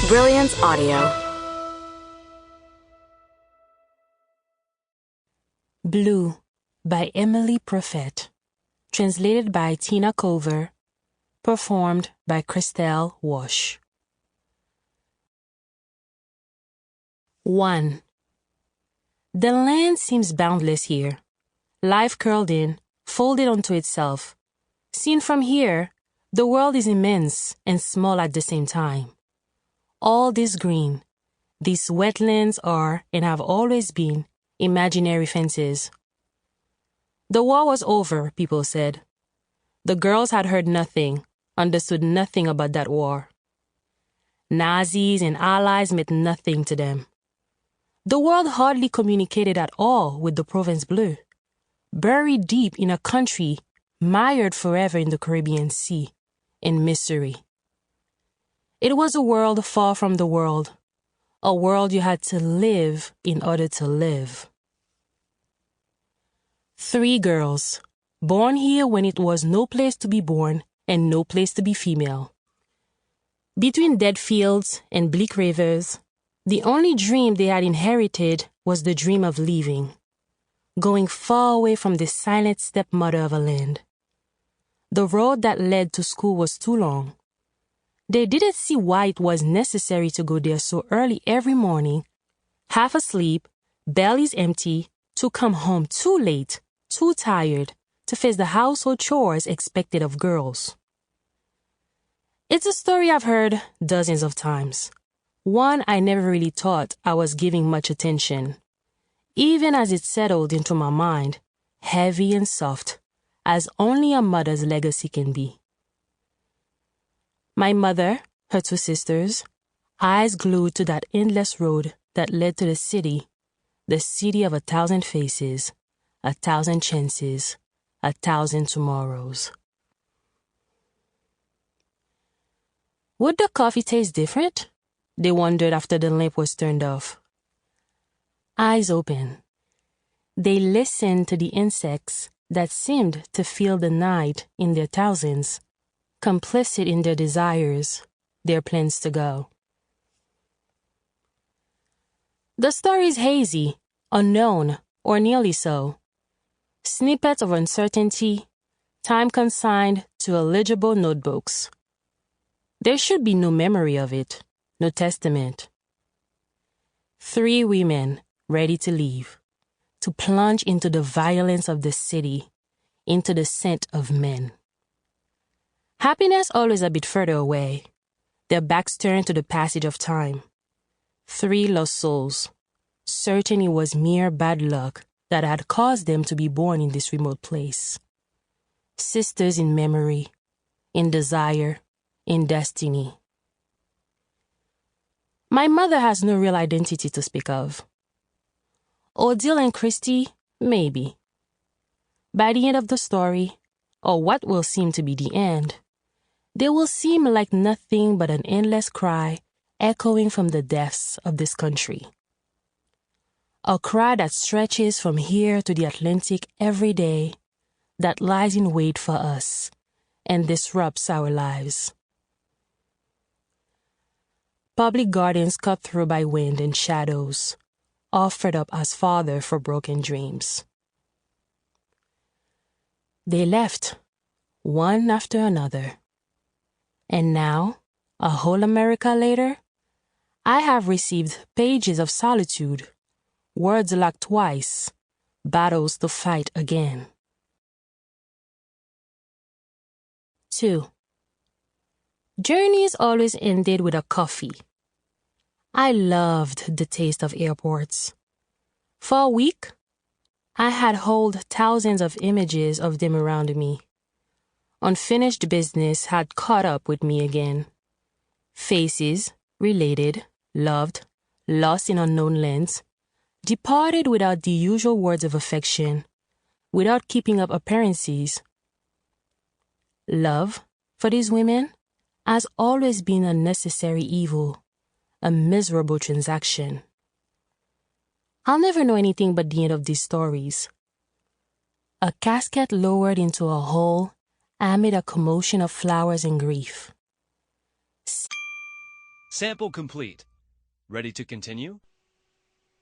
Brilliance Audio. Blue by Emmelie Prophète. Translated by Tina Cover. Performed by Krystel, Roche. 1. The land seems boundless here. Life curled in, folded onto itself. Seen from here, the world is immense and small at the same time. All this green, these wetlands are, and have always been, imaginary fences. The war was over, people said. The girls had heard nothing, understood nothing about that war. Nazis and allies meant nothing to them. The world hardly communicated at all with the Province Bleu, buried deep in a country mired forever in the Caribbean Sea, in misery. It was a world far from the world, a world you had to live in order to live. 3 girls, born here when it was no place to be born and no place to be female. Between dead fields and bleak rivers, the only dream they had inherited was the dream of leaving, going far away from the silent stepmother of a land. The road that led to school was too long. They didn't see why it was necessary to go there so early every morning, half asleep, bellies empty, to come home too late, too tired, to face the household chores expected of girls. It's a story I've heard dozens of times. One I never really thought I was giving much attention, even as it settled into my mind, heavy and soft, as only a mother's legacy can be. My mother, her 2 sisters, eyes glued to that endless road that led to the city of 1,000 faces, 1,000 chances, 1,000 tomorrows. Would the coffee taste different? They wondered after the lamp was turned off. Eyes open, they listened to the insects that seemed to feel the night in their thousands, complicit in their desires, their plans to go. The story is hazy, unknown, or nearly so. Snippets of uncertainty, time consigned to illegible notebooks. There should be no memory of it, no testament. 3 women ready to leave, to plunge into the violence of the city, into the scent of men. Happiness always a bit further away, their backs turned to the passage of time. 3 lost souls, certain it was mere bad luck that had caused them to be born in this remote place. Sisters in memory, in desire, in destiny. My mother has no real identity to speak of. Odile and Christy, maybe. By the end of the story, or what will seem to be the end, they will seem like nothing but an endless cry echoing from the depths of this country. A cry that stretches from here to the Atlantic every day, that lies in wait for us and disrupts our lives. Public gardens cut through by wind and shadows, offered up as fodder for broken dreams. They left, one after another. And now, a whole America later, I have received pages of solitude, words locked twice, battles to fight again. 2. Journeys always ended with a coffee. I loved the taste of airports. For a week, I had held thousands of images of them around me. Unfinished business had caught up with me again. Faces, related, loved, lost in unknown lands, departed without the usual words of affection, without keeping up appearances. Love, for these women, has always been a necessary evil, a miserable transaction. I'll never know anything but the end of these stories. A casket lowered into a hole amid a commotion of flowers and grief. Sample complete. Ready to continue?